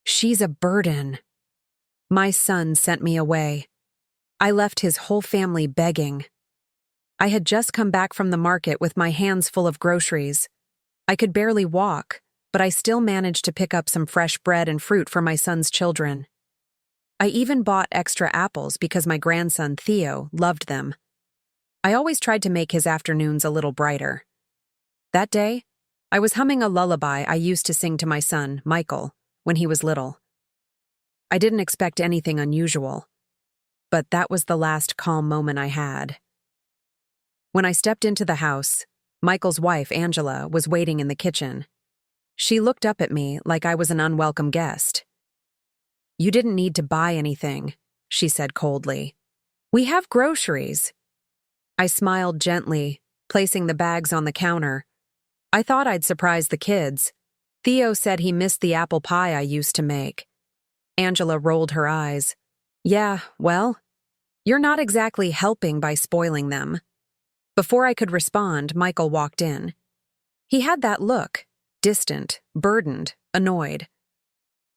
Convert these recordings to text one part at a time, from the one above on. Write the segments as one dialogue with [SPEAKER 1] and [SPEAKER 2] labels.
[SPEAKER 1] She's a burden. My son sent me away. I left his whole family begging. I had just come back from the market with my hands full of groceries. I could barely walk, but I still managed to pick up some fresh bread and fruit for my son's children. I even bought extra apples because my grandson Theo loved them. I always tried to make his afternoons a little brighter. That day, I was humming a lullaby I used to sing to my son, Michael, when he was little. I didn't expect anything unusual, but that was the last calm moment I had. When I stepped into the house, Michael's wife, Angela, was waiting in the kitchen. She looked up at me like I was an unwelcome guest. "You didn't need to buy anything," she said coldly. "We have groceries." I smiled gently, placing the bags on the counter. I thought I'd surprise the kids. Theo said he missed the apple pie I used to make. Angela rolled her eyes. "Yeah, well, you're not exactly helping by spoiling them." Before I could respond, Michael walked in. He had that look, distant, burdened, annoyed.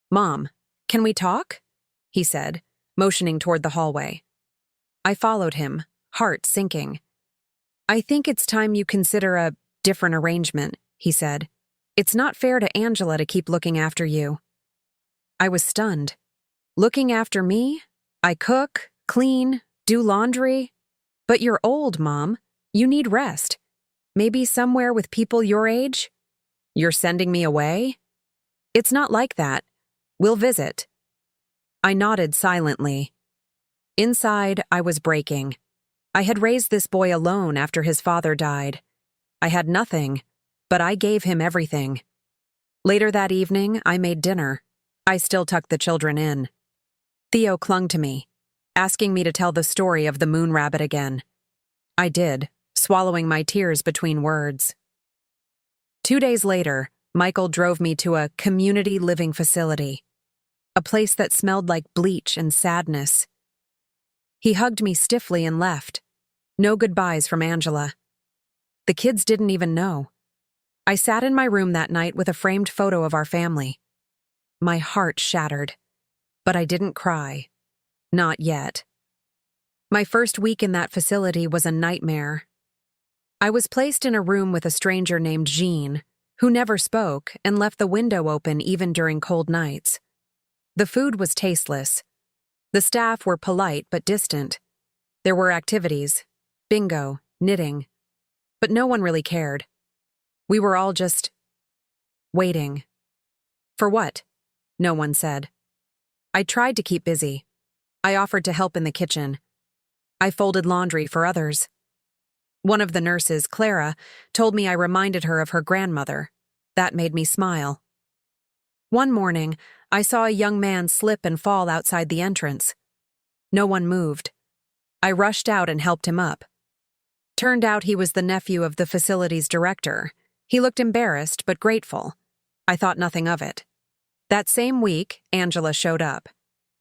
[SPEAKER 1] "Mom, can we talk?" he said, motioning toward the hallway. I followed him, heart sinking. "I think it's time you consider a different arrangement," he said. "It's not fair to Angela to keep looking after you." I was stunned. "Looking after me? I cook, clean, do laundry. But you're old, Mom. You need rest. Maybe somewhere with people your age? You're sending me away?" "It's not like that. We'll visit." I nodded silently. Inside, I was breaking. I had raised this boy alone after his father died. I had nothing, but I gave him everything. Later that evening, I made dinner. I still tucked the children in. Theo clung to me, asking me to tell the story of the moon rabbit again. I did, swallowing my tears between words. 2 days later, Michael drove me to a community living facility, a place that smelled like bleach and sadness. He hugged me stiffly and left. No goodbyes from Angela. The kids didn't even know. I sat in my room that night with a framed photo of our family. My heart shattered, but I didn't cry. Not yet. My first week in that facility was a nightmare. I was placed in a room with a stranger named Jean, who never spoke and left the window open even during cold nights. The food was tasteless. The staff were polite but distant. There were activities, bingo, knitting, but no one really cared. We were all just waiting. For what? No one said. I tried to keep busy. I offered to help in the kitchen. I folded laundry for others. One of the nurses, Clara, told me I reminded her of her grandmother. That made me smile. One morning, I saw a young man slip and fall outside the entrance. No one moved. I rushed out and helped him up. Turned out he was the nephew of the facility's director. He looked embarrassed but grateful. I thought nothing of it. That same week, Angela showed up.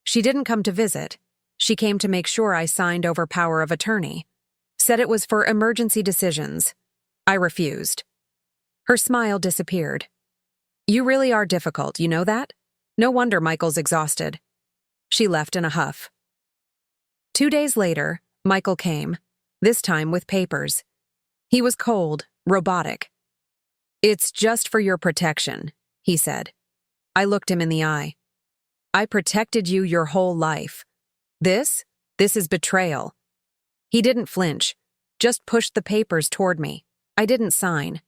[SPEAKER 1] She didn't come to visit. She came to make sure I signed over power of attorney. Said it was for emergency decisions. I refused. Her smile disappeared. "You really are difficult, you know that? No wonder Michael's exhausted." She left in a huff. 2 days later, Michael came, this time with papers. He was cold, robotic. "It's just for your protection," he said. I looked him in the eye. "I protected you your whole life. This is betrayal." He didn't flinch, just pushed the papers toward me. I didn't sign.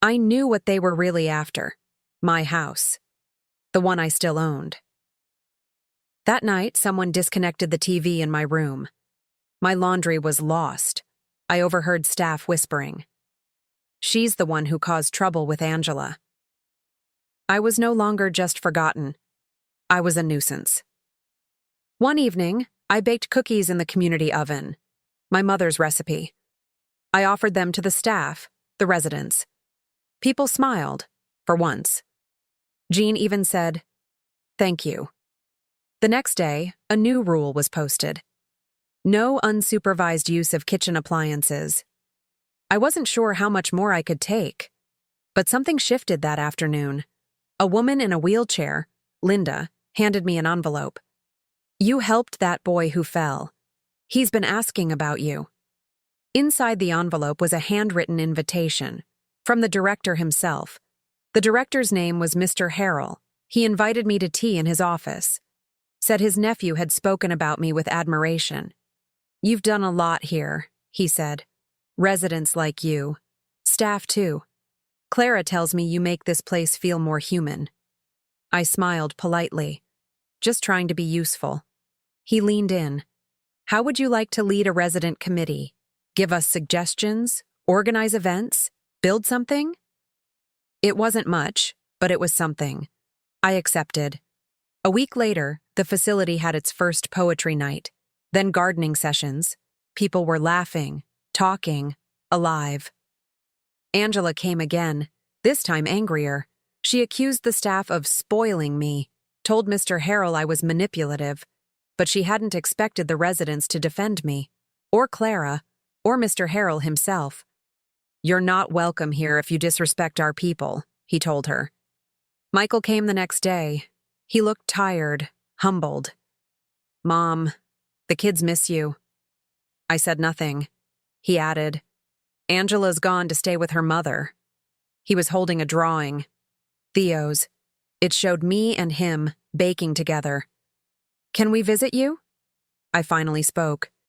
[SPEAKER 1] I knew what they were really after. My house. The one I still owned. That night, someone disconnected the TV in my room. My laundry was lost. I overheard staff whispering. She's the one who caused trouble with Angela. I was no longer just forgotten. I was a nuisance. One evening, I baked cookies in the community oven, my mother's recipe. I offered them to the staff, the residents. People smiled, for once. Jean even said, "Thank you." The next day, a new rule was posted. No unsupervised use of kitchen appliances. I wasn't sure how much more I could take, but something shifted that afternoon. A woman in a wheelchair, Linda, handed me an envelope. You helped that boy who fell. He's been asking about you. Inside the envelope was a handwritten invitation from the director himself. The director's name was Mr. Harrell. He invited me to tea in his office. Said his nephew had spoken about me with admiration. You've done a lot here, he said. Residents like you. Staff too. Clara tells me you make this place feel more human. I smiled politely, just trying to be useful. He leaned in. How would you like to lead a resident committee? Give us suggestions? Organize events? Build something? It wasn't much, but it was something. I accepted. A week later, the facility had its first poetry night, then gardening sessions. People were laughing, talking, alive. Angela came again, this time angrier. She accused the staff of spoiling me, told Mr. Harrell I was manipulative, but she hadn't expected the residents to defend me, or Clara, or Mr. Harrell himself. You're not welcome here if you disrespect our people, he told her. Michael came the next day. He looked tired, humbled. Mom, the kids miss you. I said nothing. He added, Angela's gone to stay with her mother. He was holding a drawing. Theo's. It showed me and him baking together. Can we visit you? I finally spoke.